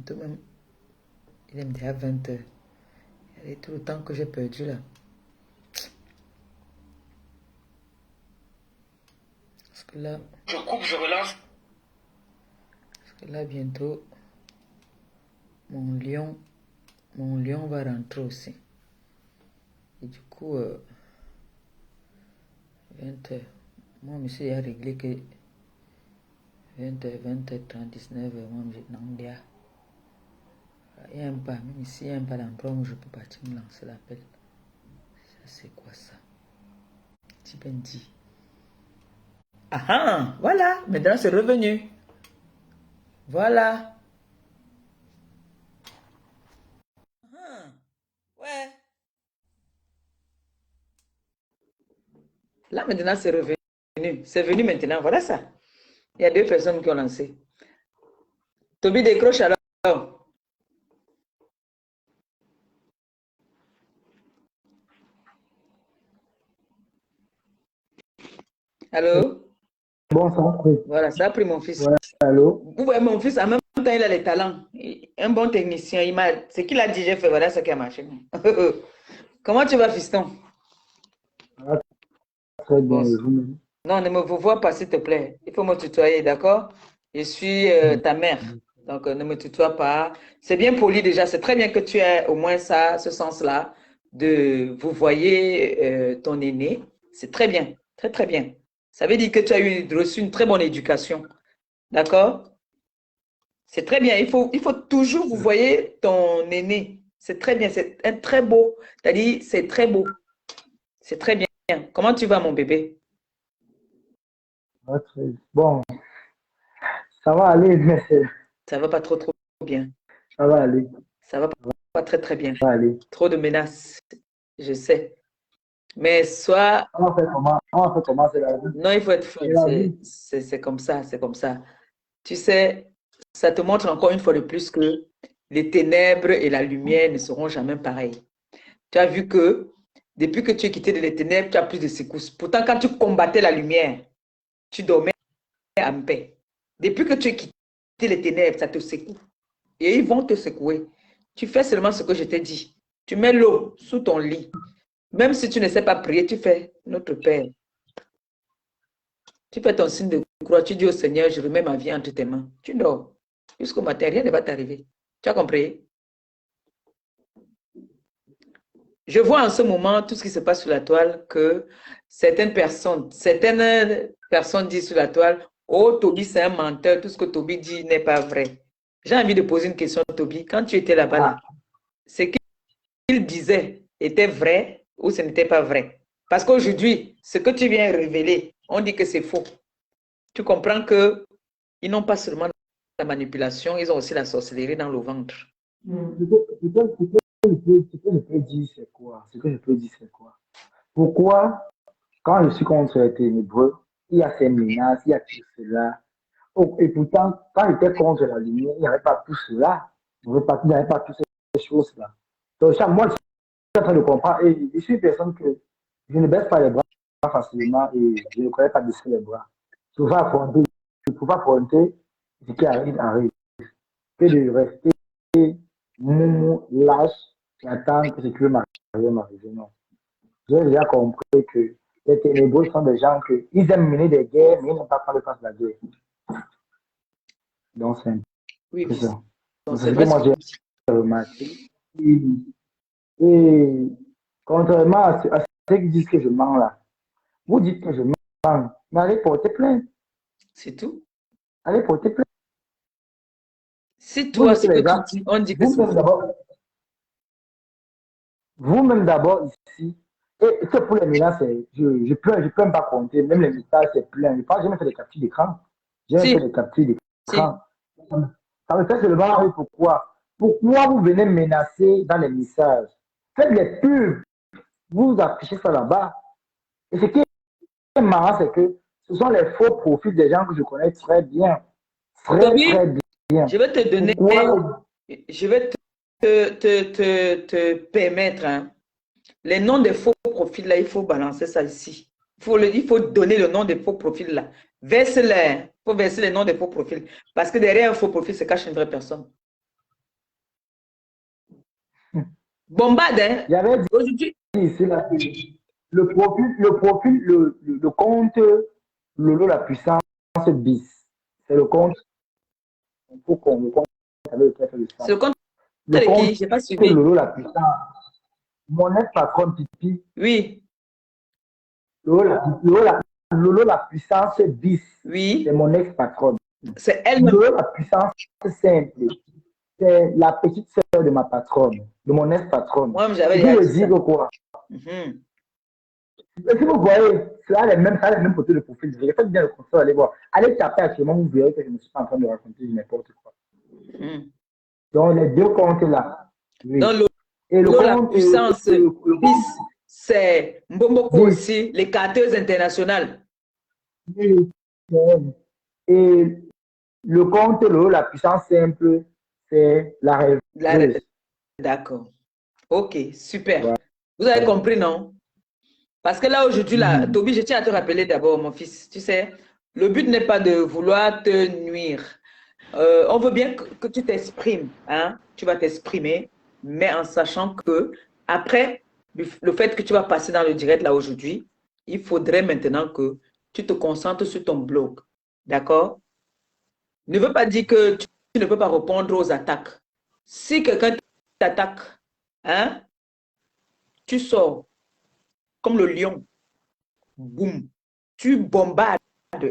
bientôt même. Il est déjà 20 heures. Et tout le temps que j'ai perdu là. Parce que là, Je coupe, je relance. bientôt, mon lion, va rentrer aussi. Et du coup, 20 heures. Moi, monsieur a réglé que 20 heures, 20 heures 30, 19 heures, moi, je n'en ai pas. Il n'y a pas, même ici, il n'y a pas d'endroit où je peux partir me lancer l'appel. Ça, c'est quoi ça? Tipendi. Ah ah, voilà, maintenant c'est revenu. Voilà. Ah, ouais. Là, maintenant, c'est revenu. C'est venu maintenant, voilà ça. Il y a deux personnes qui ont lancé. Toby décroche alors. Allô? Bon, ça va. Oui. Voilà, ça a pris mon fils. Ouais, allô? Vous voyez, mon fils, en même temps, il a les talents. Un bon technicien. Ce qu'il a dit, j'ai fait, voilà ce qui a marché. Comment tu vas, fiston? Ça va très bien, Bon. et vous-même? Non, ne me vous vois pas, s'il te plaît. Il faut me tutoyer, d'accord? Je suis ta mère. Donc, ne me tutoie pas. C'est bien poli déjà. C'est très bien que tu aies au moins ça, ce sens-là, de vous voyez ton aîné. C'est très bien. Très, très bien. Ça veut dire que tu as reçu une très bonne éducation. D'accord? C'est très bien. Il faut toujours vous voyez ton aîné. C'est très bien. C'est un très beau. C'est-à-dire, c'est très beau. C'est très bien. Comment tu vas, mon bébé? Ça va bon, ça va aller, mais Ça va pas trop, trop bien. ça va aller. Ça va pas très, très bien. Ça va aller. Trop de menaces, je sais. Mais soit, On va faire comment c'est la vie? non, il faut être C'est fun. la vie. C'est comme ça, c'est comme ça. Tu sais, ça te montre encore une fois de plus que les ténèbres et la lumière ne seront jamais pareilles. Tu as vu que depuis que tu es quitté de les ténèbres, tu as plus de secousses. Pourtant, quand tu combattais la lumière, tu dormais en paix. Depuis que tu es quitté les ténèbres, ça te secoue. Et ils vont te secouer. Tu fais seulement ce que je t'ai dit. Tu mets l'eau sous ton lit. Même si tu ne sais pas prier, tu fais notre Père. Tu fais ton signe de croix. Tu dis au Seigneur, je remets ma vie entre tes mains. Tu dors. Jusqu'au matin, rien ne va t'arriver. Tu as compris? Je vois en ce moment tout ce qui se passe sur la toile que certaines personnes disent sur la toile, oh, Toby, c'est un menteur. Tout ce que Toby dit n'est pas vrai. J'ai envie de poser une question à Toby. Quand tu étais là-bas, là, ce qu'il disait était vrai ou ce n'était pas vrai. Parce qu'aujourd'hui, ce que tu viens révéler, on dit que c'est faux. Tu comprends qu'ils n'ont pas seulement la manipulation, ils ont aussi la sorcellerie dans le ventre. Ce que je peux dire, c'est quoi? Ce que je peux dire, c'est quoi? Pourquoi, quand je suis contre les ténébreux, il y a ces menaces, il y a tout cela. Oh, et pourtant, quand j'étais contre la lumière, il n'y avait pas tout cela. Il n'y avait pas toutes ces choses-là. Donc, ça, moi, je suis en train de comprendre. Et je suis une personne que je ne baisse pas les bras facilement et je ne connais pas baisser les bras. Je pouvais affronter ce qui arrive, arrive. Que de rester mou, lâche et attendre que ce qui veut m'arriver, m'arrive. Non. J'ai déjà compris que les ténébreux sont des gens qui ils aiment mener des guerres, mais ils n'aiment pas prendre le temps de la guerre. Donc, c'est un Oui, peu ça. donc Donc, c'est c'est ce que vrai ce moi que j'ai remarqué. Et, et contrairement à ceux qui disent que je mens là, vous dites que je mens, mais allez porter plainte. c'est tout. Allez porter plainte. Si Vous toi, dites ce que que les tu gens, dis, on dit que c'est vous-même faux. d'abord, vous-même d'abord ici, et que pour les menaces, je peux même pas compter, même les messages, c'est plein. Je pense que j'ai même fait des captures d'écran. J'ai même Si, fait des captures si. d'écran. Ça me fait seulement rire pourquoi. Pourquoi vous venez menacer dans les messages? Faites les pubs, vous affichez ça là-bas. Et ce qui est marrant, c'est que ce sont les faux profils des gens que je connais très bien. Très, Toby, très bien. je vais te donner, Pourquoi? je vais te permettre, hein. Les noms des faux profils là, il faut balancer ça ici. Il faut donner le nom des faux profils là. Verse-les. Il faut verser les noms des faux profils. Parce que derrière un faux profil se cache une vraie personne. Bombarde, hein? J'avais dit Aujourd'hui, ici, là, que le compte Lolo la puissance bis. C'est le compte, il faut qu'on le compte avec lequel fait le c'est sale. le compte Le de compte qui? Je n'ai pas suivi. Lolo la puissance, mon ex-patron Pipi, Oui, Lolo la puissance bis, c'est oui. mon ex-patron. C'est elle-même. Lolo la puissance simple, c'est la petite sœur de ma patronne, de mon ex-patronne. Moi, j'avais Et vous déjà me dit ça. dites quoi? Mhm. Et si vous voyez, ça a les mêmes photos de profil. Faites bien le constat, allez voir. Allez taper actuellement, vous verrez que je ne suis pas en train de raconter n'importe quoi. Mhm. Donc, les deux comptes là, Dans oui. Et le la compte, puissance le bis, c'est Mbomboko compte 10, aussi, les carteuses internationales. oui. Et le compte, la puissance simple, c'est la La- rêveuse. D'accord. Ok, super. Voilà. Vous avez compris, non? Parce que là, aujourd'hui, là, Mhm. Toby, je tiens à te rappeler d'abord, mon fils, tu sais, le but n'est pas de vouloir te nuire. On veut bien que tu t'exprimes, hein? Tu vas t'exprimer, mais en sachant que après le fait que tu vas passer dans le direct là aujourd'hui, il faudrait maintenant que tu te concentres sur ton blog. D'accord? Ne veut pas dire que tu ne peux pas répondre aux attaques. Si quelqu'un t'attaque, hein, tu sors comme le lion, boum, tu bombardes.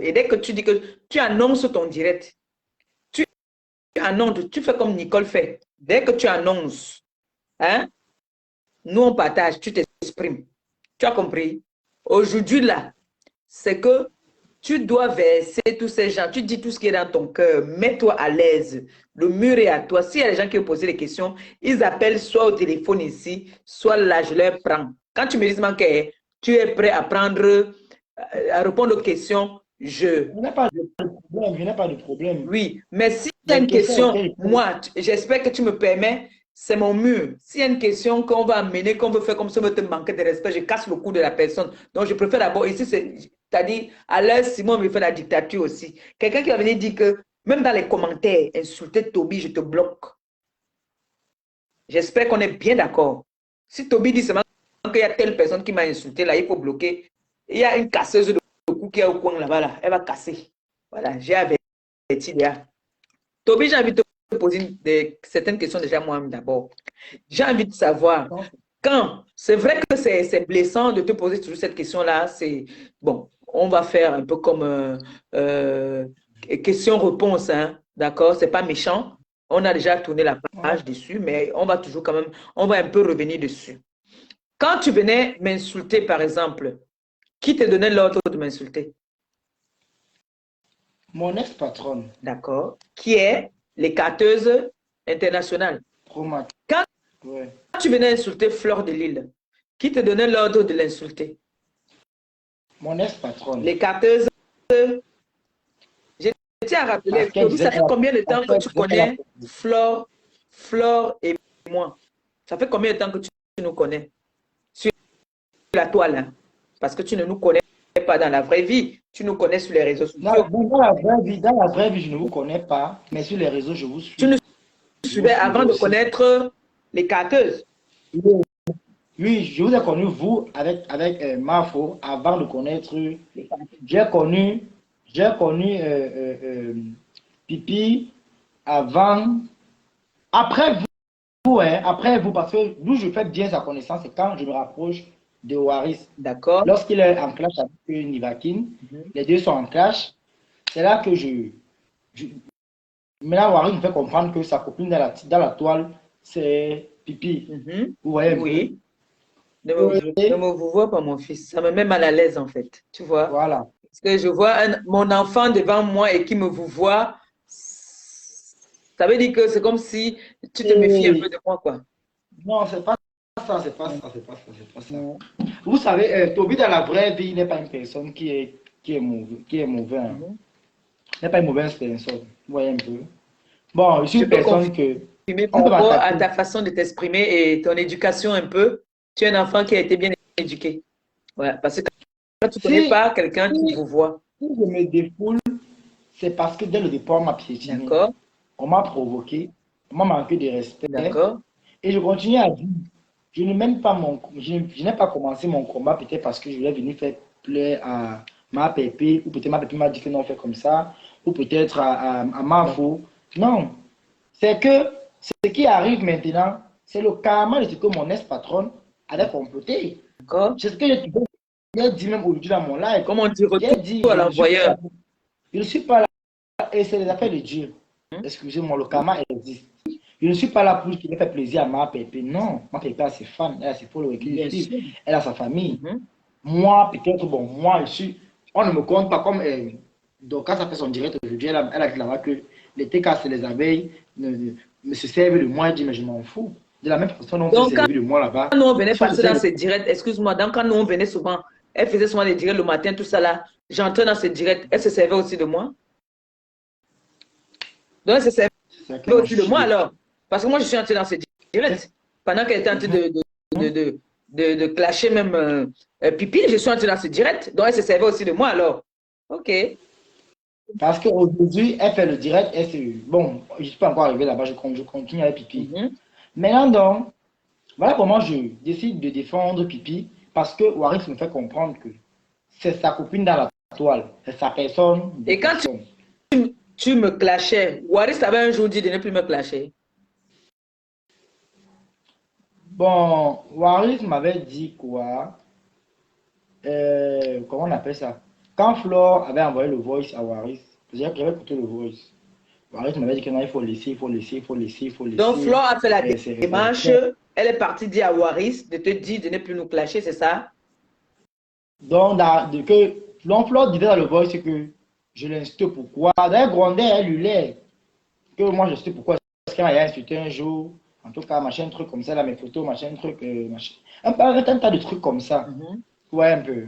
Et dès que tu dis que tu annonces ton direct, tu annonces, tu fais comme Nicole fait. Dès que tu annonces, hein, nous on partage, tu t'exprimes. Tu as compris? Aujourd'hui là, c'est que tu dois verser tous ces gens, tu dis tout ce qui est dans ton cœur, mets-toi à l'aise. Le mur est à toi. S'il y a des gens qui ont posé des questions, ils appellent soit au téléphone ici, soit là, je leur prends. Quand tu me dis que tu es prêt à prendre, à répondre aux questions, Il n'y a pas de problème, il n'y a pas de problème. oui, mais s'il y a Les une questions question, auxquelles moi, j'espère que tu me permets, c'est mon mur. S'il y a une question qu'on va amener, qu'on veut faire comme ça, on veut te manquer de respect, je casse le cou de la personne. Donc, je préfère d'abord, ici, c'est-à-dire, à l'aise, Simon me fait la dictature aussi. Quelqu'un qui va venir dire que, même dans les commentaires, insulter Toby, je te bloque. J'espère qu'on est bien d'accord. Si Toby dit seulement qu'il y a telle personne qui m'a insulté, là, il faut bloquer. Il y a une casseuse de cou qui est au coin là-bas, là. Elle va casser. Voilà, j'ai averti là. Toby, j'ai envie de te poser certaines questions déjà moi-même d'abord. J'ai envie de savoir, quand, c'est vrai que c'est blessant de te poser toujours cette question-là, c'est, bon, on va faire un peu comme question-réponse, hein, d'accord? C'est pas méchant. On a déjà tourné la page dessus, mais on va toujours quand même, on va un peu revenir dessus. Quand tu venais m'insulter, par exemple, qui te donnait l'ordre de m'insulter? Mon ex-patronne, D'accord? Qui est les carteuses internationales. Promac, Quand ouais. tu venais insulter Fleur de Lille, qui te donnait l'ordre de l'insulter? Mon ex-patronne, Les carteuses. Je tiens à rappeler, parce qu'elle Toby, disait ça fait qu'elle combien de temps parce que qu'elle tu disait qu'elle a connais Flore et moi? Ça fait combien de temps que tu nous connais sur la toile, hein? Parce que tu ne nous connais pas dans la vraie vie, tu nous connais sur les réseaux sociaux. dans la vraie vie, je ne vous connais pas, mais sur les réseaux, je vous Tu suis. nous Je vous suivais suis avant de aussi. connaître les carteuses. Oui, je vous ai connu, vous, avec Mafo, avant de connaître. Les carteuses. J'ai connu Pipi avant. Après vous, hein, après vous, parce que d'où je fais bien sa connaissance, c'est quand je me rapproche de Waris. D'accord. Lorsqu'il est en clash avec Nivakin, les deux sont en clash. C'est là que maintenant, Waris me fait comprendre que sa copine dans la toile, c'est Pipi. Vous voyez un peu? Oui. Ne me vous vois pas, mon fils. Ça me met mal à l'aise, en fait. Tu vois? Voilà. Parce que je vois mon enfant devant moi et qui me vous voit. Ça veut dire que c'est comme si tu te méfies un peu de moi, quoi. Non, c'est pas ça, c'est pas ça, c'est pas ça, c'est pas ça. Mm. Vous savez, Toby dans la vraie vie n'est pas une personne qui est mauvais. Hein. N'est pas une mauvaise personne. Vous voyez un peu. Bon, je suis Je une peux personne que confirmer par on peut rapport à m'attaquer. ta façon de t'exprimer et ton éducation un peu. Tu es un enfant qui a été bien éduqué. Ouais, parce que quand tu ne connais Si, pas quelqu'un, tu vous vois. si je me défoule, c'est parce que dès le départ, on m'a piétiné. D'accord? On m'a provoqué, on m'a manqué de respect. D'accord? Et je continue à dire. je je n'ai pas commencé mon combat peut-être parce que je voulais venir faire plaisir à ma pépé, ou peut-être ma pépé m'a dit que non, on fait comme ça, ou peut-être à Mafo. Non, c'est que ce qui arrive maintenant, c'est le karma de ce que mon ex-patronne avait comploté. D'accord? C'est ce que j'ai dit même aujourd'hui dans mon live. Comme on dit, J'ai retour dit, à l'envoyeur. je ne suis pas là, et c'est les affaires de Dieu. Excusez-moi, le karma existe. Je ne suis pas là pour qu'il ait fait plaisir à ma pépé. Non, ma pépé a ses fans, elle a ses followers qui Bien lui sûr. suivent, elle a sa famille. Mhm. Moi, peut-être, bon, moi, on ne me compte pas comme. Donc, quand ça fait son direct aujourd'hui, elle a dit là-bas que les TK, les abeilles, me se servent de moi. Elle dit, mais je m'en fous. De la même façon, on se Donc, quand servait de moi là-bas. nous on venait Si on se passer dans sert ces directs, excuse-moi, donc quand nous on venait souvent, elle faisait souvent des directs le matin, tout ça là, j'entrais dans ces directs, elle se servait aussi de moi. Donc, elle se servait de moi, aussi de moi alors. Parce que moi, je suis entrée dans ces directs. Pendant qu'elle était en train de clasher même Pipi, je suis entrée dans ces directs. Donc, elle se servait aussi de moi alors. Ok. Parce qu'aujourd'hui, elle fait le direct. Bon, je ne suis pas encore arrivé là-bas, je continue avec Pipi. Maintenant, donc, voilà comment je décide de défendre Pipi. Parce que Waris me fait comprendre que c'est sa copine dans la toile. C'est sa personne. Et quand tu me clashais, Waris avait un jour dit de ne plus me clasher. Bon, Waris m'avait dit quoi? Comment on appelle ça? Quand Flore avait envoyé le voice à Waris, j'avais écouté le voice. Waris m'avait dit que non, il faut laisser, il faut laisser, il faut laisser, il faut laisser. Donc, Flore a fait la c'est démarche. Elle est partie dire à Waris de te dire de ne plus nous clasher, c'est ça? Donc, Flore disait dans le voice que je l'insulte pourquoi. D'ailleurs, Grondin, elle lui l'est. Que moi, je sais pourquoi. Parce qu'elle m'a insulté un jour. En tout cas, machin, truc comme ça, là, mes photos, machin, truc, machin. Un tas de trucs comme ça. Ouais, un peu.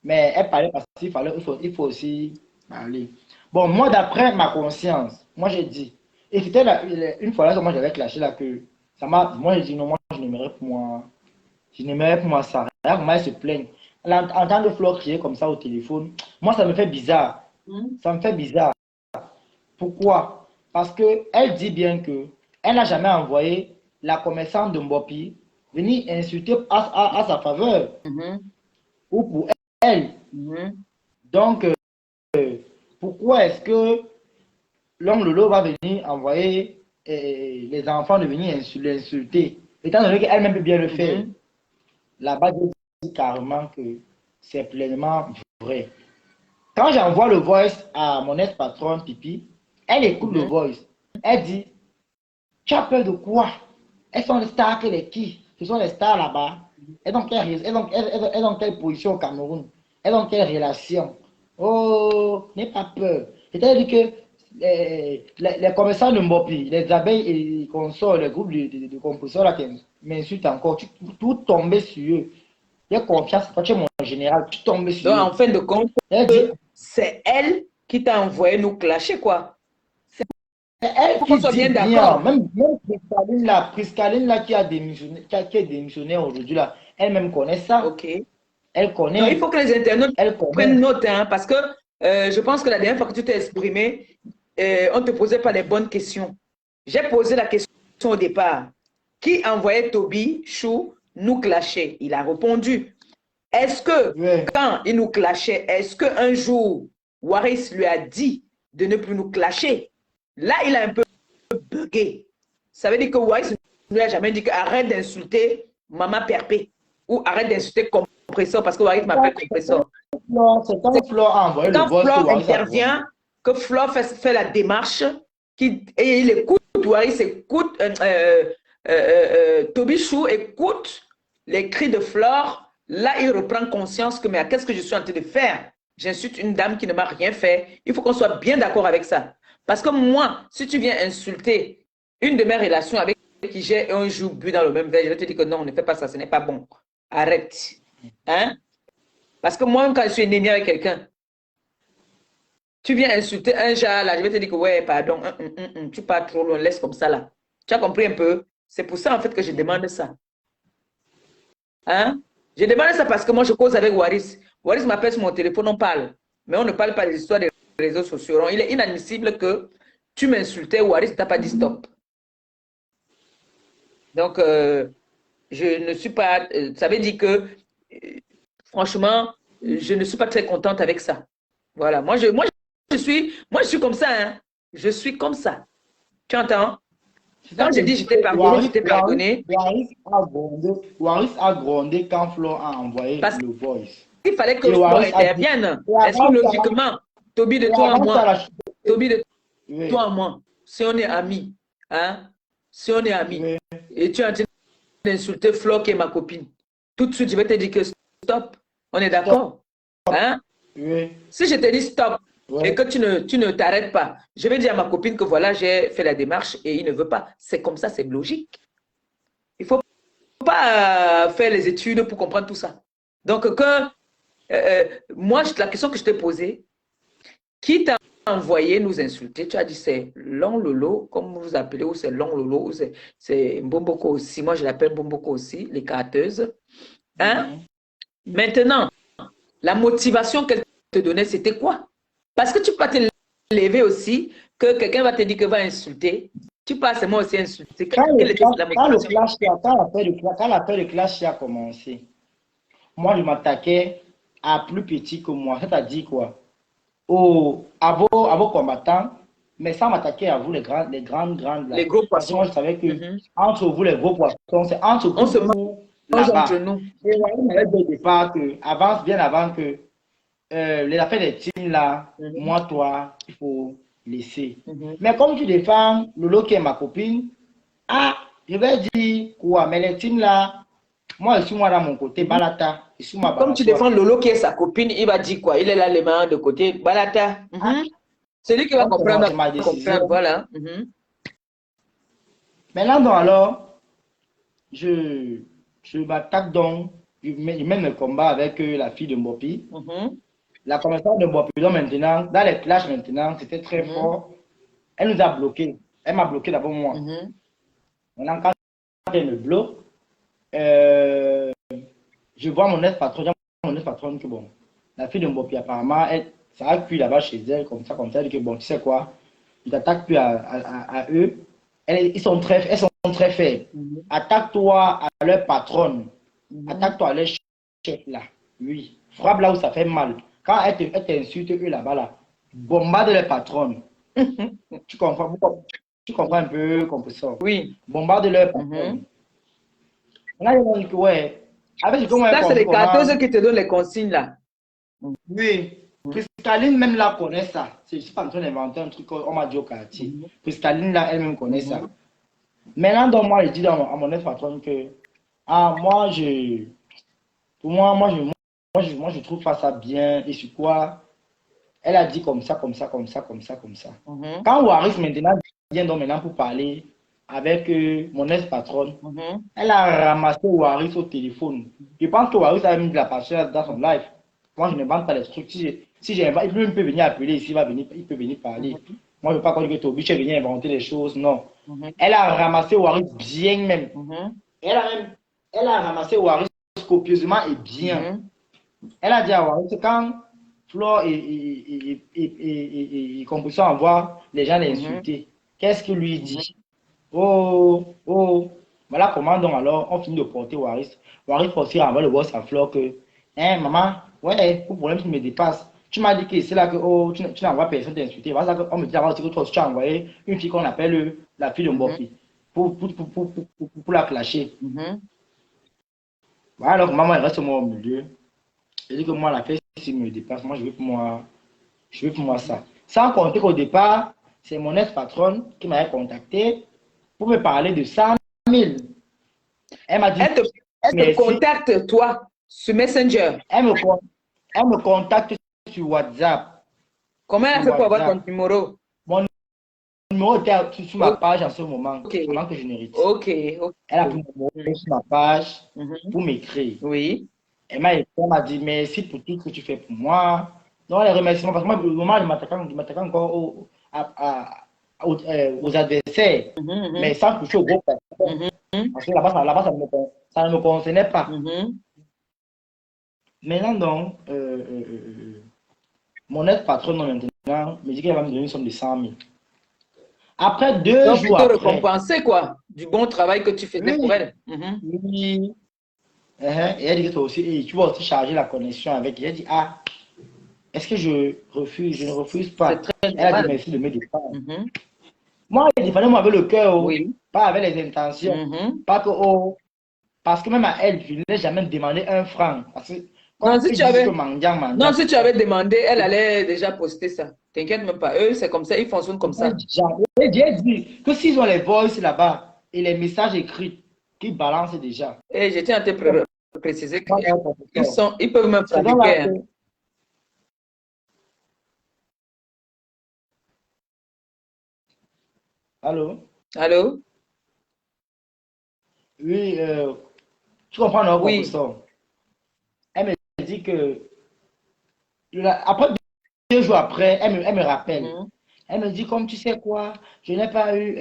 Mais elle parlait parce qu'il faut aussi parler. Bon, moi, d'après ma conscience, moi, j'ai dit, et c'était une fois là, moi, j'avais clashé là que moi, j'ai dit non, moi, je n'aimerais pour moi, je n'aimerais pour moi ça. Là, moi, elle se plaigne. Elle entend de Flo crier comme ça au téléphone. Moi, ça me fait bizarre. Ça me fait bizarre. Pourquoi? Parce qu'elle dit bien que elle n'a jamais envoyé la commerçante de Mbopi venir insulter à sa faveur ou pour elle. Donc, pourquoi est-ce que l'homme Lolo va venir envoyer les enfants de venir l'insulter, étant donné qu'elle-même peut bien le faire? Là-bas, je dis carrément que c'est pleinement vrai. Quand j'envoie le voice à mon ex-patronne Pipi, elle écoute le voice. Elle dit, tu as peur de quoi? Elles sont les stars que les qui? Ce sont les stars là-bas. Elles ont quelle position au Cameroun? Elles ont quelle relation? Oh, n'aie pas peur. C'est-à-dire que les commerçants de Mbopi, les abeilles et les consorts, les groupes de compositeurs là qui m'insultent encore, tout tomber sur eux. J'ai confiance, quand tu es mon général, tu tombes sur eux. Donc, en fin de compte, c'est elle qui t'a envoyé nous clasher, quoi. C'est elle qui dit bien d'accord. Même Priscaline là qui a démissionné, qui est démissionnaire aujourd'hui là, elle-même connaît ça. Ok. Elle connaît. Donc, il faut que les internautes prennent note, hein, parce que je pense que la dernière fois que tu t'es exprimé, on ne te posait pas les bonnes questions. J'ai posé la question au départ. Qui envoyait Toby Chou nous clasher? Il a répondu. Est-ce que quand il nous clashait, est-ce qu'un jour, Waris lui a dit de ne plus nous clasher? Là, il a un peu bugué. Ça veut dire que Waris ne lui a jamais dit arrête d'insulter Maman Perpé ou arrête d'insulter Compresseur parce que Waris m'appelle Compresseur. C'est quand Flore a envoyé le voice. Quand Flore intervient, que Flore fait la démarche et il écoute, Waris écoute, Toby Chou écoute les cris de Flore. Là, il reprend conscience que, mais qu'est-ce que je suis en train de faire? J'insulte une dame qui ne m'a rien fait. Il faut qu'on soit bien d'accord avec ça. Parce que moi, si tu viens insulter une de mes relations avec qui j'ai un jour bu dans le même verre, je vais te dire que non, ne fais pas ça, ce n'est pas bon. Arrête. Hein? Parce que moi, quand je suis ennemi avec quelqu'un, tu viens insulter un genre là, je vais te dire que ouais, pardon, tu pars trop loin, laisse comme ça là. Tu as compris un peu? C'est pour ça en fait que je demande ça. Hein? Je demande ça parce que moi, je cause avec Waris. Waris m'appelle sur mon téléphone, on parle. Mais on ne parle pas des histoires des réseaux sociaux. Il est inadmissible que tu m'insultais, Waris ne t'a pas dit stop. Donc, Je ne suis pas, ça veut dire que, franchement, je ne suis pas très contente avec ça. Voilà, moi, je suis comme ça, hein. Je suis comme ça. Tu entends? C'est ça Quand que je dis je t'ai pardonné, Waris a grondé quand Flo a envoyé parce le voice. qu'il fallait que Et Flore Waris a dit, intervienne. et Est-ce que avant ça, logiquement, Toby de et toi à avant ça, moi, la Toby de oui, toi à moi, si on est amis, hein, si on est amis, oui, et tu es en train d'insulter Flore qui est ma copine, tout de suite, je vais te dire que stop, on est stop, d'accord, hein? oui, Si je te dis stop oui. et que tu ne t'arrêtes pas, je vais dire à ma copine que voilà, j'ai fait la démarche et il ne veut pas. C'est comme ça, c'est logique. Il ne faut pas faire les études pour comprendre tout ça. Donc, moi, la question que je t'ai posée, qui t'a envoyé nous insulter? Tu as dit c'est Long Lolo, comme vous appelez, ou c'est Long Lolo, ou c'est Mbomboko aussi. Moi, je l'appelle Mbomboko aussi, les carteuses. Hein? Maintenant, la motivation qu'elle te donnait, c'était quoi? Parce que tu peux pas te lever aussi, que quelqu'un va te dire que va insulter. Tu passes moi aussi insulter. Quelle était la Quand le motivation? clash, quand l'appel de clash a commencé, moi, je m'attaquais à plus petit que moi. C'est-à-dire quoi? À vos combattants, mais sans m'attaquer à vous, les grandes Les là. gros Parce que moi, poissons. je savais que Mhm. entre vous, les gros poissons, c'est entre On se vous mange entre là-bas. nous. Et on m'avait dit au départ que, bien avant que les affaires des teams là, Mhm. moi, toi, il faut laisser. Mhm. Mais comme tu défends Lolo qui est ma copine, ah, je vais dire quoi, mais les teams là, moi, je suis moi dans mon côté, Mhm. Balata, je suis moi Comme tu Balatoire. défends Lolo qui est sa copine, il va dire quoi? Il est là les mains de côté. Balata. Ah, Mhm. Celui qui va comme comprendre c'est ma va comprendre. décision. Voilà. Mhm. Maintenant, donc, alors, je, je m'attaque donc, je mène le combat avec la fille de Mbopi. Mhm. La commerçante de Mbopi, donc maintenant, dans les clashs maintenant, c'était très Mhm. fort. Elle nous a bloqués. Elle m'a bloqué d'abord moi. Mhm. Maintenant, quand elle me bloque, euh, je vois mon ex-patronne que bon, la fille de Mbopi, apparemment, ça a cuit là-bas chez elle, comme ça, elle dit que bon, tu sais quoi, ils t'attaquent plus à eux. Elles sont très faibles. Mhm. Attaque-toi à leur patronne. Mhm. Attaque-toi à leur chef là. Oui. Frappe là où ça fait mal. Quand elle t'insulte, eux là-bas là, bombarde leur patronne. Tu comprends, tu comprends un peu comme ça. Oui. Bombarde leur Mhm. patronne. Là, ils vont dire que ouais. Avec ce que moi j'ai Ça, c'est compris les carteuses comment. qui te donnent les consignes là. Oui. Priscaline même là connaît ça. Je ne suis pas en train d'inventer un truc qu'on m'a dit au quartier. Mhm. Priscaline là elle-même connaît ça. Mhm. Maintenant, donc, moi, je dis à mon ex-patronne que, ah, pour moi, je trouve pas ça bien. Et sur quoi, elle a dit comme ça, comme ça, comme ça, comme ça, comme ça. Mhm. Quand Waris maintenant vient donc maintenant pour parler avec mon ex-patronne, Mhm. elle a ramassé Waris au téléphone. Je pense que Waris a mis de la patience dans son live. Moi, je ne vends pas les trucs. Si j'ai il peut venir appeler ici, il peut venir parler. Mhm. Moi, je ne veux pas que Toby est venu inventer les choses. Non. Mhm. Elle a ramassé Waris bien même. Mhm. Elle a même, elle a ramassé Waris copieusement et bien. Mhm. Elle a dit à Waris que quand Flore et Composition envoie les gens Mhm. l'insulter, qu'est-ce qu'il lui Mhm. dit? Oh, oh, voilà comment donc alors on finit de porter Waris. Waris aussi envoie le boss à Flore que, hein, maman, ouais, pour problème, tu me dépasses. Tu m'as dit que c'est là que oh, tu n'envoies personne t'insulter. Voilà ça qu'on me dit avant que toi, tu as envoyé une fille qu'on appelle la fille de Mhm. Mbopi pour la clasher. Mhm. Voilà, alors maman, elle reste moi au milieu. Elle dit que moi, la fête, s'il me dépasse, moi, je veux pour moi ça. Sans compter qu'au départ, c'est mon ex-patronne qui m'avait contacté pour me parler de 100 000. Elle m'a dit Elle te merci. contacte, toi, sur Messenger. Elle me contacte sur WhatsApp. Comment elle a Sur fait pour avoir ton WhatsApp. numéro? Mon numéro était sur ma page en ce moment, Ok, avant que je ne retire. ok, ok. Elle a pris mon numéro sur ma page Mhm. pour m'écrire. Oui. Elle m'a dit merci pour tout ce que tu fais pour moi. Donc, les remerciements, parce que moi, le moment, je m'attaquais encore aux adversaires, mais Mhm. sans toucher au gros patron. Mhm. Mhm. Parce que là-bas, ça ne me concernait pas. Mhm. Maintenant, donc, mon ex-patron, maintenant, me dit qu'elle va me donner une somme de 100 000. Après 2 Donc, jours plutôt après, récompenser, quoi, du bon travail que tu faisais pour oui, elle. Mhm. oui, et elle dit que toi aussi, et tu vas aussi charger la connexion avec. J'ai dit, ah, est-ce que je refuse? Je ne refuse C'est pas. très Elle a dit normal. merci de me défendre. Mhm. Moi, elle défendait moi avec le cœur, oh, Oui. pas avec les intentions. Mhm. Pas que, oh, parce que même à elle, je ne l'ai jamais demandé 1 franc. Parce que, Non, comme si ils tu disent que avais, mendiant, mendiant, non, si tu avais demandé, elle allait déjà poster ça. T'inquiète même pas. Eux, c'est comme ça, ils fonctionnent comme ça. j'ai dit que s'ils ont les voices là-bas et les messages écrits qu'ils balancent déjà, Et je tiens à te préciser moi, leur qu'ils professeur, ils peuvent me c'est donc là fabriquer, que. hein. Allô? Allô? Oui, tu comprends, non, Oui. professeur? Elle me dit que, après 2 jours après, elle me rappelle. Mhm. Elle me dit, comme tu sais quoi, je n'ai pas eu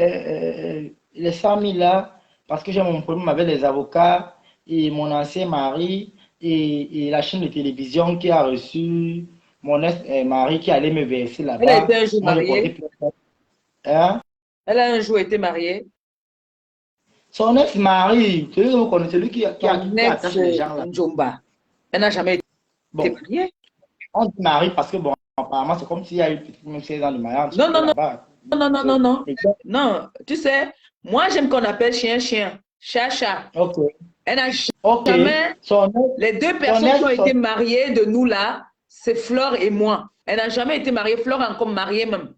les 100 000 là, parce que j'ai mon problème avec les avocats et mon ancien mari et la chaîne de télévision qui a reçu mon ex-mari qui allait me verser Elle a été là-bas. un jour Moi, j'ai porté mariée. plainte. Hein? Elle a un jour été mariée. Son ex-mari, celui que vous connaissez, celui Son qui ex attache les gens là. Njomba. Elle n'a jamais été Bon, mariée. on dit mari parce que, bon, apparemment, c'est comme s'il y a eu même 16 ans de mariage Non, non, non, là-bas. non, non, non, non. Les gens- Non, tu sais, moi, j'aime qu'on appelle chien, chien, chat, chat. Ok, Elle n'a ok. jamais, Son ex, les deux son personnes qui ont ex, été mariées de nous là, c'est Flore et moi. Elle n'a jamais été mariée. Flore est encore mariée même.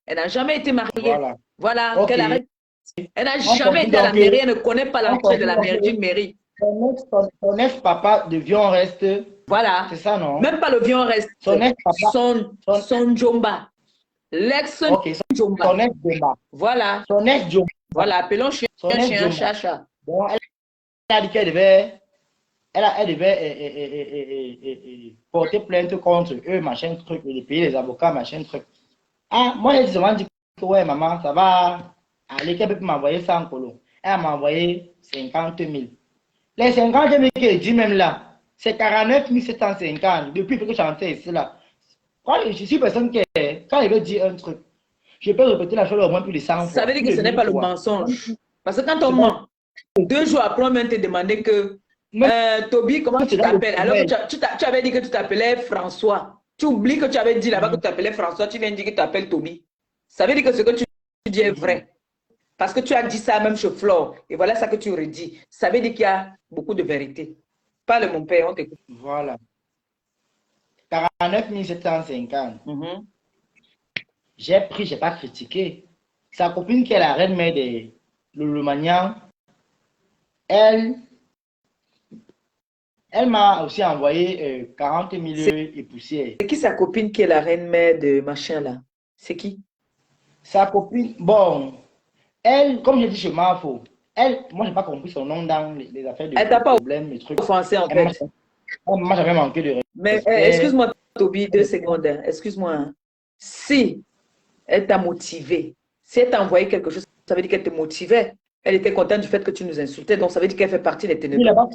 Elle n'a jamais été mariée. voilà. Voilà, Ok. qu'elle arrête. Elle n'a On jamais conclut été à la donc mairie. que, Elle ne connaît pas on l'entrée de conclut la donc mairie, que d'une mairie. son ex-papa de Vion reste, Voilà. c'est ça, non? Même pas le vieux reste. Son ex-papa, son, Son Jomba. L'ex ok, Jomba. son ex-Jomba. Voilà. Son ex-Jomba. Voilà. Appelons chien, Son chien, ex-Jomba. chat, chat. Bon, elle a dit qu'elle devait, elle devait porter plainte contre eux, machin truc, et payer les avocats, machin truc. Ah, moi, j'ai souvent dit que ouais, maman, ça va aller, qu'elle peut m'envoyer ça en colo. Elle m'a envoyé 50 000. Les 50 000 qu'elle dit même là, c'est 49 750 depuis que j'entends ici là. Quand je suis personne qui est, quand il veut dire un truc, je peux répéter la chose au moins plus de 100 Ça fois, veut dire plus que de ce n'est 1000 pas le fois. mensonge. Parce que quand on C'est bon. ment, 2 jours après, on vient te demander que Même Toby, comment si tu c'est dans le t'appelles? Alors que sommeil. tu avais dit que tu t'appelais François. Tu oublies que tu avais dit là-bas que tu t'appelais François. Tu viens dire que tu t'appelles Toby. Ça veut dire que ce que tu dis est vrai. Parce que tu as dit ça même chez Flore. Et voilà ça que tu redis. Ça veut dire qu'il y a beaucoup de vérité. Parle, mon père, on t'écoute. Voilà. 49 750. Mhm. J'ai pris, j'ai pas critiqué. Sa copine qui est la reine mère de Lulumagnan, elle, elle m'a aussi envoyé 40 000 et poussière. C'est qui sa copine qui est la reine mère de machin là? C'est qui? Sa copine, bon, elle, comme je dis chez Mafo, elle, moi, j'ai pas compris son nom dans les affaires Elle de t'a pas problèmes, les trucs. offensé en Elle fait. m'a jamais manqué de Mais respect. excuse-moi, Toby, 2 secondes, hein. Excuse-moi, hein. Si elle t'a motivé, si elle t'a envoyé quelque chose, ça veut dire qu'elle te motivait. Elle était contente du fait que tu nous insultais, donc ça veut dire qu'elle fait partie des Oui, ténébreux. là-bas,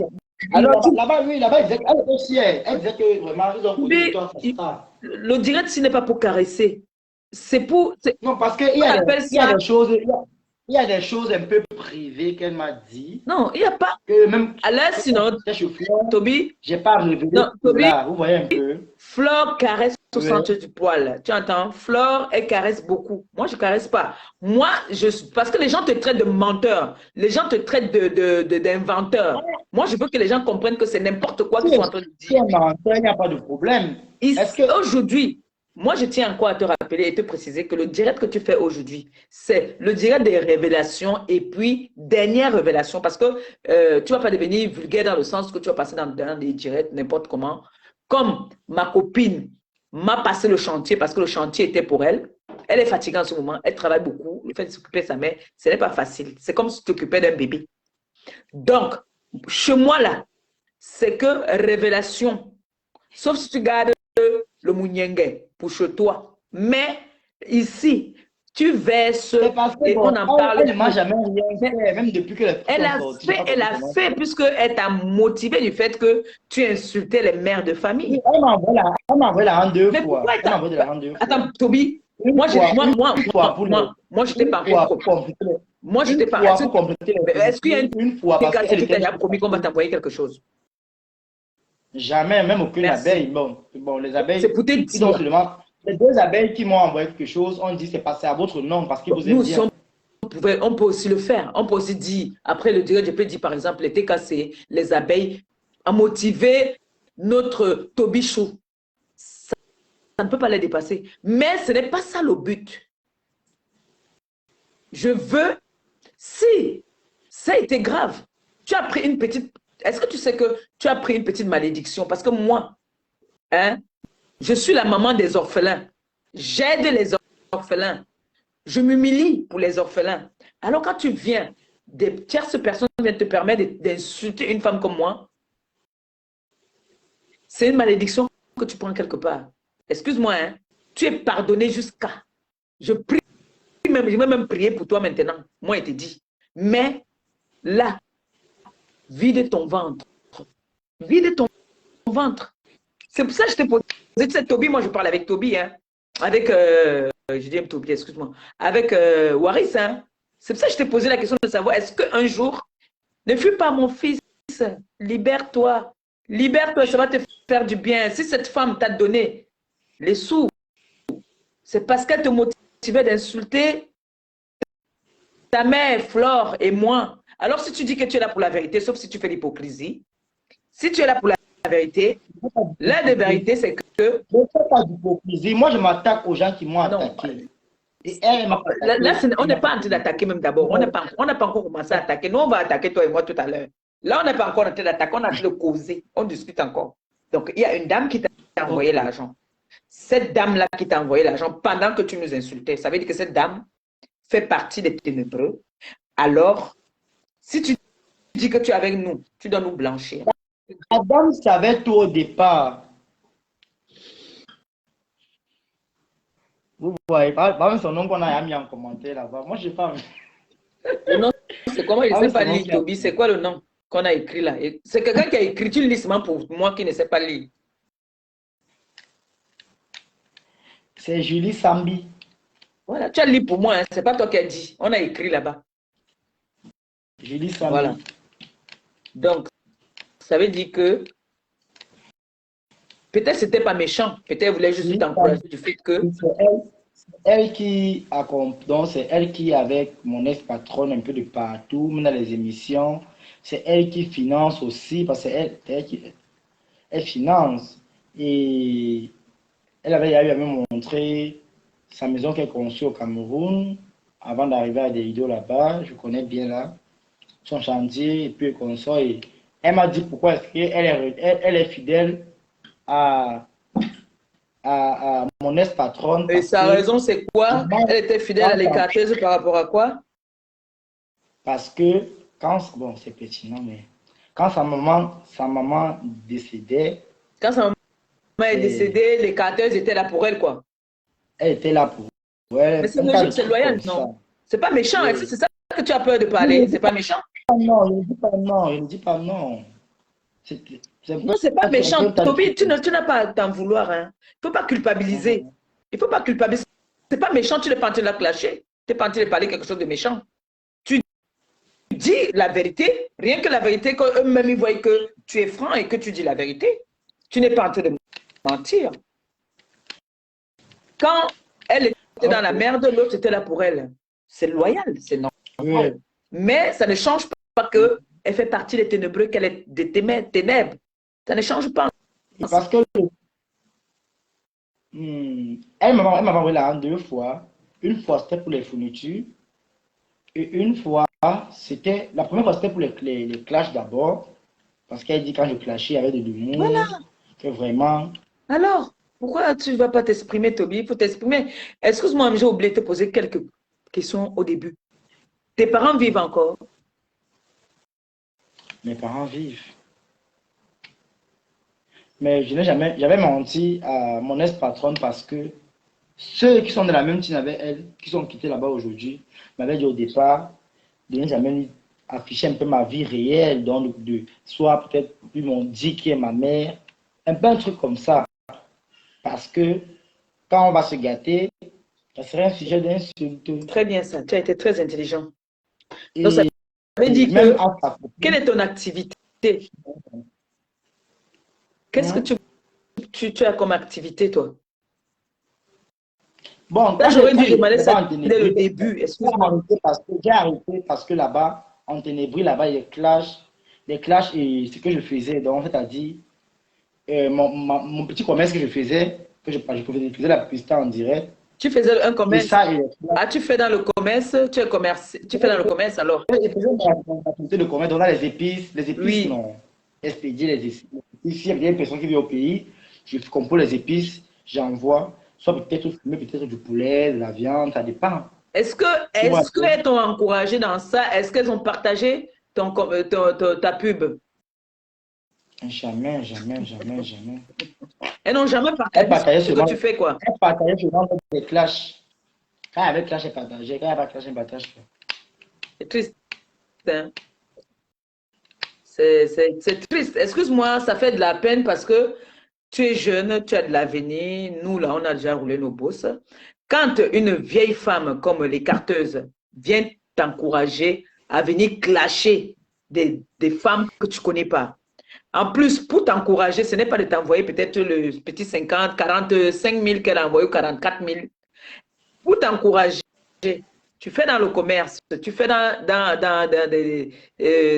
Alors, oui, là-bas, elle était fière. Elle disait que vraiment, ils ont connu de toi, ça. le direct, ce n'est pas pour caresser. C'est pour. Non, parce qu'il On appelle y a ça. des choses, il y a des choses un peu privées qu'elle m'a dit. Non, il n'y a pas. Que même À l'aise, sinon, Toby. j'ai pas révélé Non, Toby, là. Vous voyez un peu. Flore caresse au Oui. centre du poil. Tu entends? Flore, elle caresse beaucoup. Moi, je ne caresse pas. Moi, parce que les gens te traitent de menteur. Les gens te traitent d'inventeur. Moi, je veux que les gens comprennent que c'est n'importe quoi qu'ils sont en train de dire. Si elle menteur, il n'y a pas de problème. Aujourd'hui, moi, je tiens encore à te rappeler et te préciser que le direct que tu fais aujourd'hui, c'est le direct des révélations et puis dernière révélation parce que tu ne vas pas devenir vulgaire dans le sens que tu vas passer dans des directs n'importe comment. Comme ma copine m'a passé le chantier parce que le chantier était pour elle. Elle est fatiguée en ce moment, elle travaille beaucoup. Le fait de s'occuper de sa mère, ce n'est pas facile. C'est comme si tu t'occupais d'un bébé. Donc, chez moi là, c'est que révélation, sauf si tu gardes le mouniengue pour chez toi. Mais ici, tu verses et on en parle. Elle ne m'a jamais rien fait, même depuis que elle a fait puisqu'elle t'a motivé du fait que tu insultais les mères de famille. Elle m'a envoyé la en 2 Mais fois. pourquoi Elle m'a envoyé la en 2 fois. Attends, Toby, Moi, une fois pour les, moi, je t'ai une pas fois encore. pour compléter les, Moi, je t'ai une pas. fois pour compléter Est-ce qu'il y a une fois une parce carte qu'elle qui t'a était déjà promis qu'on va t'envoyer quelque chose? jamais, même aucune Merci. abeille. Bon, les C'est abeilles, pour te ils ont dire. seulement, les deux abeilles qui m'ont envoyé quelque chose, on dit c'est passé à votre nom parce qu'ils vous Nous aiment aussi, bien. on peut aussi le faire. On peut aussi dire, après le direct, je peux dire par exemple, les TKC, les abeilles, à motiver notre Tobichou. Ça ne peut pas les dépasser. Mais ce n'est pas ça le but. Je veux, si ça a été grave, tu as pris une petite... Est-ce que tu sais que tu as pris une petite malédiction? Parce que moi, hein, je suis la maman des orphelins. J'aide les orphelins. Je m'humilie pour les orphelins. Alors quand tu viens, des tierces personnes viennent te permettre d'insulter une femme comme moi, c'est une malédiction que tu prends quelque part. Excuse-moi, hein, tu es pardonné jusqu'à... Je prie même, je vais même prier pour toi maintenant. Moi, il te dit. Mais là, vide ton ventre. Vide ton ventre. C'est pour ça que je t'ai posé. Tu sais, Toby, moi, je parle avec Toby, hein. Avec, je dis Toby, excuse-moi. Avec Waris, hein. C'est pour ça que je t'ai posé la question de savoir, est-ce qu'un jour, ne fuis pas mon fils, libère-toi. Libère-toi, ça va te faire du bien. Si cette femme t'a donné les sous, c'est parce qu'elle te motivait d'insulter ta mère, Flore et moi. Alors, si tu dis que tu es là pour la vérité, sauf si tu fais l'hypocrisie, si tu es là pour la vérité, la de vérité, c'est que... Je ne fais pas d'hypocrisie. Moi, je m'attaque aux gens qui m'ont Non, attaqué. Et elle m'a là, attaqué. on n'est pas en train d'attaquer même d'abord. On n'a pas encore commencé à attaquer. Nous, on va attaquer toi et moi tout à l'heure. Là, on n'est pas encore en train d'attaquer. On a fait le causer. On discute encore. Donc, il y a une dame qui t'a envoyé l'argent. Cette dame-là qui t'a envoyé l'argent pendant que tu nous insultais, ça veut dire que cette dame fait partie des ténébreux. Alors, si tu dis que tu es avec nous, tu dois nous blanchir. La dame savait tout au départ. Vous voyez, par exemple, son nom qu'on a mis en commentaire là-bas. Moi, je n'ai pas. Le nom, c'est comment? Il ne Ah sait oui, pas son nom lire, qui a. Toby. C'est quoi le nom qu'on a écrit là? C'est quelqu'un qui a écrit, tu le lis seulement pour moi qui ne sais pas lire. C'est Julie Sambi. Voilà, tu as lu pour moi, hein. Ce n'est pas toi qui as dit. On a écrit là-bas. Julie Sambi. Voilà. Donc, ça veut dire que peut-être c'était pas méchant. Peut-être elle voulait juste t'encourager du fait que... Elle qui donc c'est elle qui, avec mon ex-patronne un peu de partout, même dans les émissions, c'est elle qui finance aussi, parce que elle finance. Et elle avait eu à me montrer sa maison qu'elle a conçue au Cameroun, avant d'arriver à des vidéos là-bas, je connais bien là, son chantier, et puis comme ça. Et elle m'a dit pourquoi est-ce elle est fidèle à, à mon ex-patronne. Et sa raison, c'est quoi? Elle était fidèle à l'écarteuse par rapport à quoi? Parce que quand, bon, c'est pertinent, mais quand sa maman décédait, Quand sa maman est décédée, les carteuses étaient là pour elle, quoi. elle était là pour elle. Mais c'est logique, c'est loyal, non? C'est pas méchant, oui. C'est ça que tu as peur de parler, c'est pas méchant? Non, je ne dis pas non, je ne dis pas non. Non, c'est pas méchant. Toby, tu n'as pas à t'en vouloir. Hein. Il ne faut pas culpabiliser. Il ne faut pas culpabiliser. C'est pas méchant, tu n'es pas en train de la clasher. Tu n'es pas en train de parler quelque chose de méchant. Tu dis la vérité, rien que la vérité, qu'eux-mêmes ils voient que tu es franc et que tu dis la vérité. Tu n'es pas en train de mentir. Quand elle était dans la merde, l'autre était là pour elle. C'est loyal, c'est normal. Oui. Mais ça ne change pas qu'elle fait partie des ténébreux, qu'elle est des ténèbres. Ça ne change pas. Parce que elle m'a envoyé l'argent 2 fois. Une fois, c'était pour les fournitures. Et une fois, c'était... La première fois, c'était pour les clashs d'abord. Parce qu'elle dit quand je clashais, il y avait de l'humour. Voilà. Que vraiment... Alors, pourquoi tu ne vas pas t'exprimer, Toby? Il faut t'exprimer. Excuse-moi, j'ai oublié de te poser quelques questions au début. Tes parents vivent encore? Mes parents vivent. Mais je n'ai jamais... J'avais menti à mon ex-patronne parce que ceux qui sont de la même team avec elle, qui sont quittés là-bas aujourd'hui, m'avaient dit au départ de ne jamais afficher un peu ma vie réelle, donc soit peut-être, ils m'ont dit qui est ma mère, un peu un truc comme ça. Parce que quand on va se gâter, Ça serait un sujet d'insulte. Très bien ça, tu as été très intelligent. Donc, ça Et, veut dire même que, à sa quelle copine. est ton activité? Qu'est-ce que Hein. tu as comme activité, toi? Bon, Ça, j'aurais quand dû j'étais demander ça là-bas en dès le Ténébris, début, excuse-moi. j'ai arrêté parce que là-bas, en Ténébris, là-bas, il y a des clashs et ce que je faisais. Donc, c'est-à-dire, mon petit commerce que je faisais, je faisais la publicité en direct. Tu faisais un Et commerce. ça, et Ah, tu fais dans le commerce, tu fais dans le commerce alors? je faisais ma publicité de commerce, donc là, les épices, Oui. non. Expédier les épices. S'il y a une personne qui vient au pays, je compose les épices, j'envoie, soit peut-être fumé, peut-être du poulet, de la viande, ça dépend. Est-ce que, Tu vois, est-ce qu'elles t'ont encouragé dans ça? Est-ce qu'elles ont partagé ta pub? jamais, jamais, jamais, jamais. Elles n'ont jamais Elle partagé partageait ce que seulement, tu fais, quoi. elle partageait seulement des clashs. Quand il y avait clash, elle partageait. Quand il n'y avait pas clash, elle partage pas. C'est triste, hein? C'est triste. Excuse-moi, ça fait de la peine parce que tu es jeune, tu as de l'avenir. Nous, là, on a déjà roulé nos bosses. Quand une vieille femme comme les carteuses vient t'encourager à venir clasher des femmes que tu ne connais pas. En plus, pour t'encourager, ce n'est pas de t'envoyer peut-être le petit 50, 45 000 qu'elle a envoyé ou 44 000. Pour t'encourager, tu fais dans le commerce, tu fais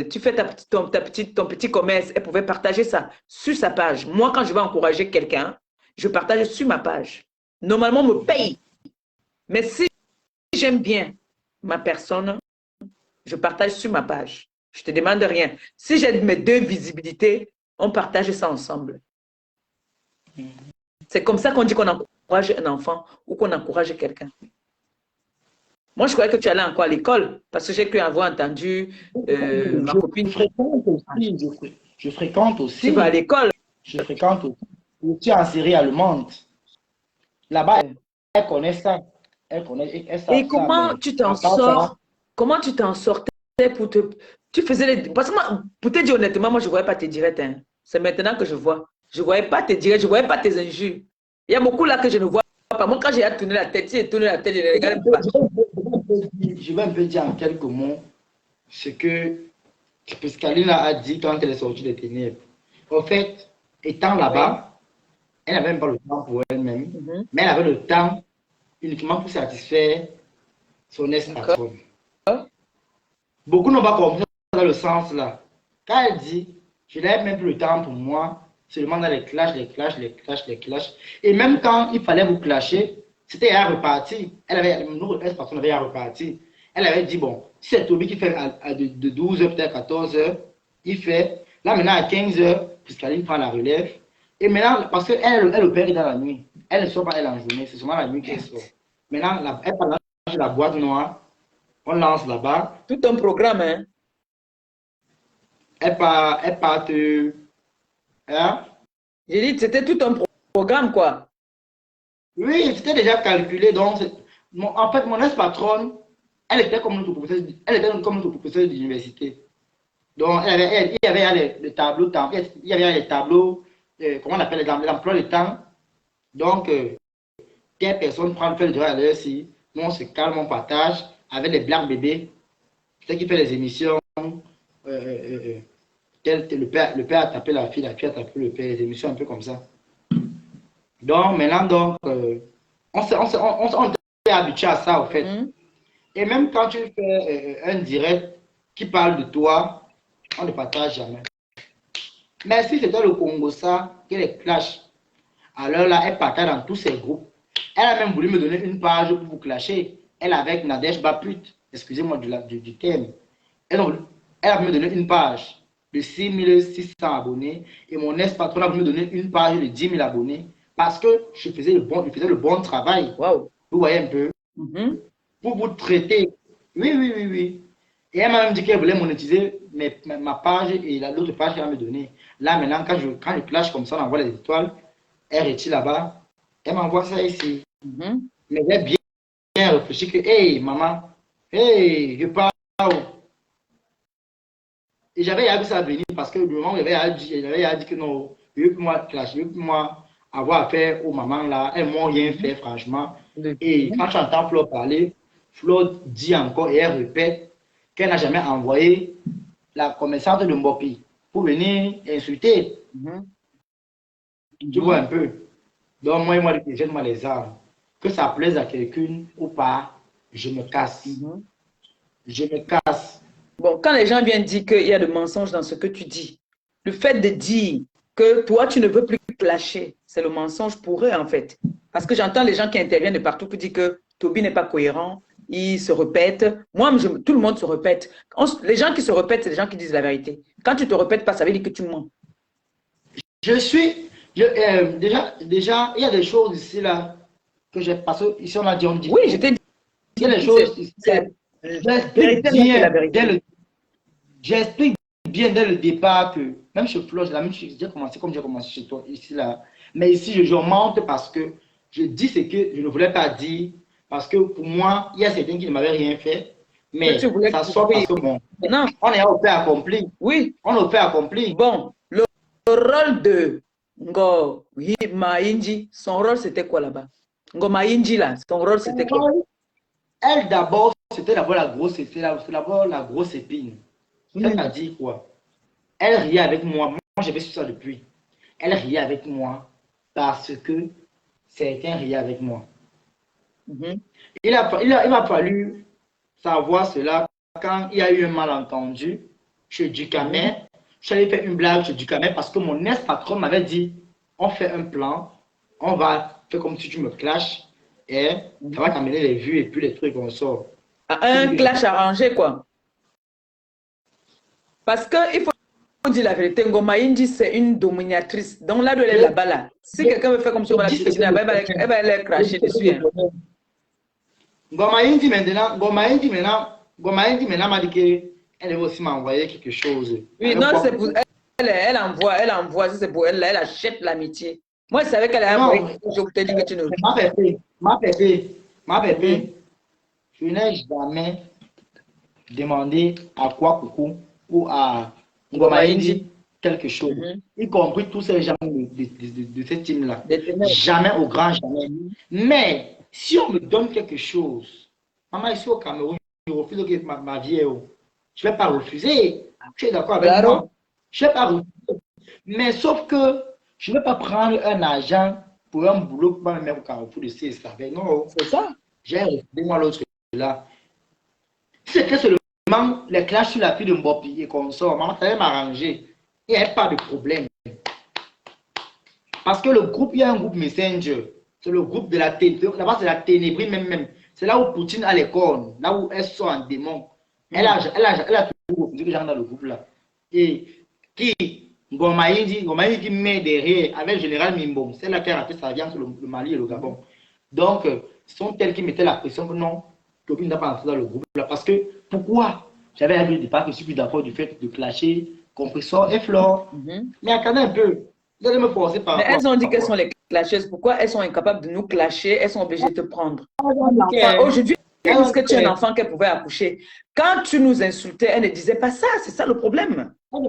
tu fais ton petit commerce, elle pouvait partager ça sur sa page. Moi, quand je vais encourager quelqu'un, je partage sur ma page. Normalement, on me paye. Mais si j'aime bien ma personne, je partage sur ma page. Je ne te demande rien. Si j'ai mes deux visibilités, on partage ça ensemble. C'est comme ça qu'on dit qu'on encourage un enfant ou qu'on encourage quelqu'un. Moi, je croyais que tu allais encore à l'école parce que j'ai cru avoir entendu ma Je copine. fréquente aussi, je fréquente Tu vas à aussi, l'école. je fréquente aussi. Je suis en série allemande. Là-bas, elle connaît ça. Elles Et savent ça, comment mais tu t'en à part ça, sors? Comment tu t'en sortais pour te... Tu faisais les... Parce que moi, pour te dire honnêtement, moi, je ne voyais pas tes directs. Hein. C'est maintenant que je vois. Je ne voyais pas tes directs, je ne voyais pas tes injures. Il y a beaucoup là que je ne vois pas. Moi, quand j'ai tourné la tête, si j'ai tourné la tête, je ne regarde pas. je vais un peu dire en quelques mots ce que Pascaline a dit quand elle est sortie des ténèbres. En fait, étant Oui. là-bas, elle n'avait même pas le temps pour elle-même, Mhm. mais elle avait le temps uniquement pour satisfaire son D'accord. ex-patron. Beaucoup n'ont pas compris dans le sens là. Quand elle dit, je n'avais même plus le temps pour moi, seulement dans les clashs, les clashs, les clashs, les clashs. Et même quand il fallait vous clasher, c'était à repartir. Elle avait, nous, ex-patron avait à repartir. Elle avait dit, bon, si c'est Toby qui fait de 12h, peut-être 14h, il fait. Là, maintenant, à 15h, puisqu'Aline prend la relève. Et maintenant, parce qu'elle elle opère dans la nuit. Elle ne sort pas elle en journée, c'est seulement la nuit qu'elle sort. Maintenant, elle parle de la boîte noire, on lance là-bas. Tout un programme, hein? Elle part, hein? J'ai dit, c'était tout un programme, quoi. Oui, c'était déjà calculé. Donc, en fait, mon ex-patronne, elle était comme notre professeur d'université. Donc, il y avait les tableaux, il y avait les tableaux, comment on appelle l'emploi du temps. Donc, quelle personne prend le fait de droit à l'heure si nous on se calme, on partage avec les blagues bébés. C'est qui fait les émissions. Le père a tapé la fille a tapé le père, les émissions un peu comme ça. Donc, maintenant, donc, on est habitué à ça, au fait. Mhm. Et même quand tu fais un direct qui parle de toi, on ne partage jamais. Mais si c'était le Congo, ça, qui est les clashs, alors là, elle partage dans tous ses groupes. Elle a même voulu me donner une page pour vous clasher. Elle avec Nadège Baput, excusez-moi du terme. Elle, elle a voulu me donner une page de 6 600 abonnés et mon ex-patron a voulu me donner une page de 10 000 abonnés parce que je faisais le bon travail. Waouh. Vous voyez un peu, Mhm. pour vous traiter. Oui, oui, oui, oui. Et elle m'a même dit qu'elle voulait monétiser ma page et l'autre page qu'elle va me donner. Là, maintenant, quand je clash comme ça, on envoie les étoiles, elle retire là-bas, elle m'envoie ça ici. Mhm. Mais j'ai bien réfléchi que, hey, maman, hey, je parle. Et j'avais vu ça venir parce que le moment où il avait dit que non, il veut plus moi clash, il veut plus moi avoir affaire aux mamans là. Elles m'ont rien fait, franchement. Et quand tu entends Flo parler, Flo dit encore et elle répète qu'elle n'a jamais envoyé la commerçante de Mbopi pour venir insulter. Tu vois un peu. Donc, moi, jette-moi les armes. Que ça plaise à quelqu'un ou pas, je me casse. Je me casse. Bon, quand les gens viennent dire qu'il y a de mensonges dans ce que tu dis, le fait de dire que toi, tu ne veux plus clasher, c'est le mensonge pour eux, en fait. Parce que j'entends les gens qui interviennent de partout qui disent que Toby n'est pas cohérent, il se répète. Moi, tout le monde se répète. Les gens qui se répètent, c'est les gens qui disent la vérité. Quand tu ne te répètes pas, ça veut dire que tu mens. Déjà, il y a des choses ici, là, que j'ai passé. Ici, on a dit, on dit. Oui, je t'ai dit. Il y a des choses ici. J'explique bien dès le départ que, même chez Flo, c'est la même chose. J'ai commencé comme j'ai commencé chez toi, ici, là. Mais ici, je monte parce que je dis ce que je ne voulais pas dire. Parce que pour moi, il y a certains qui ne m'avaient rien fait. Mais ça sort parce que bon, on est au fait accompli. Oui. On est au fait accompli. Bon, le rôle de Ngo Maïnji, son rôle c'était quoi là-bas? Ngo Maïnji là, son rôle c'était quoi? Elle d'abord, c'était d'abord la grosse épine. C'est-à-dire quoi? Elle riait avec moi. Moi, j'avais su ça depuis. Elle riait avec moi parce que certains riaient avec moi. Il m'a fallu savoir cela quand il y a eu un malentendu chez Ducamet. J'allais faire une blague chez Ducamet parce que mon ex-patron m'avait dit on fait un plan, on va faire comme si tu me clashes et ça va t'amener les vues et puis les trucs qu'on sort. Un clash arrangé, quoi. Parce qu'il faut dire la vérité, Ngoma Inji, c'est une dominatrice. Donc là, elle est là-bas, là. Si quelqu'un veut faire comme si on va la piétiner, elle va aller cracher dessus. Hein. Ngoma Inji maintenant m'a dit qu'elle va aussi m'envoyer quelque chose. Oui, non, c'est pour elle envoie, si c'est pour elle, elle achète l'amitié. Moi, je savais qu'elle allait envoyer quelque chose, je te dis que tu ne... Ma pépé, je n'ai jamais demandé à quoi coucou ou à Ngoma Inji quelque chose, y compris tous ces gens de cette team-là. Jamais au grand jamais. Mais si on me donne quelque chose, maman ici au Cameroun, je refuse que ma vie est où. Je ne vais pas refuser. Tu es d'accord avec moi? Je ne vais pas refuser. Mais sauf que je ne vais pas prendre un agent pour un boulot pour me mettre au Carrefour de CSA. Non, c'est ça. J'ai refusé moi l'autre là. C'était seulement les clashs sur la fille de Mbopi et qu'on sort. Maman, ça allait m'arranger. Il n'y avait pas de problème. Parce que le groupe, il y a un groupe Messenger. C'est le groupe de la ténébrie. Là-bas, c'est la ténébrie même. C'est là où Poutine a les cornes. Là où elles sont en démon. Elle a toujours refusé que j'entre dans le groupe là. Et qui Ngoma Inji qui met derrière avec le général Mimbo. C'est là qui a raté sa vie entre le Mali et le Gabon. Donc, ce sont elles qui mettaient la pression que non, Toby n'a pas entré dans le groupe là. Parce que, pourquoi? J'avais appris au départ que je suis plus d'accord du fait de clasher Compressor et Flore. Mais attendez un peu. Vous allez me forcer par rapport. Mais elles ont dit qu'elles sont les clasheuses. Pourquoi elles sont incapables de nous clasher? Elles sont obligées de te prendre. Aujourd'hui, parce que tu es un enfant qu'elle pouvait accoucher. Quand tu nous insultais, elle ne disait pas ça. C'est ça le problème. Quand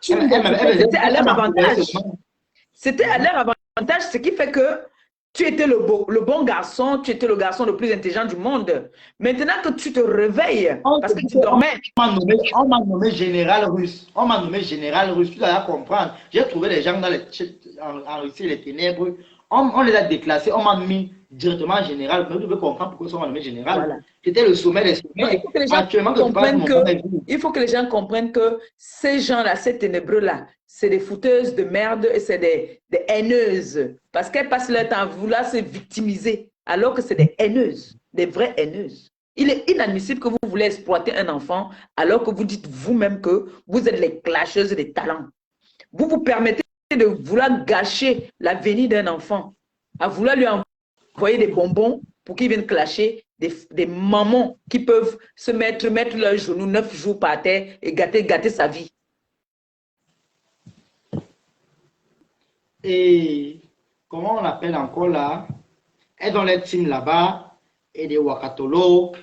tu nous insultais, c'était à leur avantage. C'était à leur avantage, ce qui fait que tu étais le bon garçon, tu étais le garçon le plus intelligent du monde. Maintenant que tu te réveilles, parce que tu dormais. On m'a nommé général russe. On m'a nommé général russe. Tu dois comprendre. J'ai trouvé les gens en Russie, les ténèbres. On les a déclassés. On m'a mis directement général. Mais vous devez comprendre pourquoi on m'a nommé général. Voilà. C'était le sommet des sommets. Il faut que les gens comprennent que ces gens-là, ces ténébreux-là, c'est des fouteuses de merde et c'est des haineuses. Parce qu'elles passent leur temps à vouloir se victimiser, alors que c'est des haineuses, des vraies haineuses. Il est inadmissible que vous voulez exploiter un enfant, alors que vous dites vous-même que vous êtes les clasheuses des talents. Vous vous permettez de vouloir gâcher l'avenir d'un enfant, à vouloir lui envoyer des bonbons pour qu'il vienne clasher des mamans qui peuvent se mettre leurs genoux 9 jours par terre et gâter sa vie. Et comment on appelle encore là? Elles ont les teams là-bas, et des Wakatolo,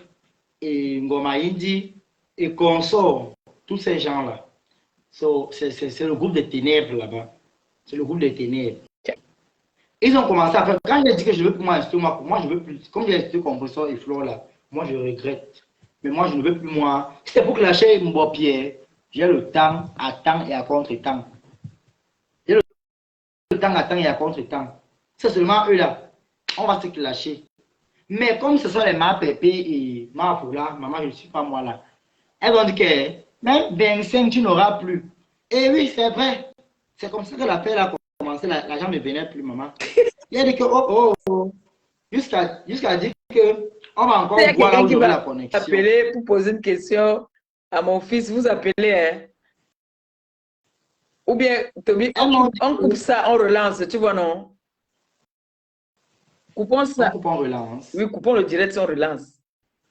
et Ngoma Inji, et consorts, tous ces gens-là. C'est le groupe des ténèbres là-bas. C'est le groupe des ténèbres. Ils ont commencé à faire. Quand j'ai dit que je veux plus moi insister, moi je veux plus. Comme j'ai insisté compresseur et flore là, moi je regrette. Mais moi je ne veux plus moi. C'était pour clasher mon Pierre. J'ai le temps à temps et à contre-temps. J'ai le temps à temps et à contre-temps. C'est seulement eux là. On va se clasher. Mais comme ce sont les Ma Pépé et Ma Poula, maman, je ne suis pas moi là. Elles vont dire que même 25, tu n'auras plus. Et oui, c'est vrai. C'est comme ça que l'appel a commencé. L'argent ne venait plus, maman. Il a dit que, jusqu'à dire que on va encore voir là où j'aurai la connexion. Appeler pour poser une question à mon fils, vous appelez, hein? Ou bien, Toby, on coupe ça, on relance, tu vois, non? Coupons ça. On coupe, on relance. Oui, coupons le direct, on relance.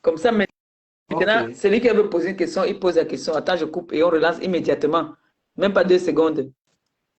Comme ça, maintenant, celui qui veut poser une question, il pose la question. Attends, je coupe et on relance immédiatement. Même pas 2 secondes.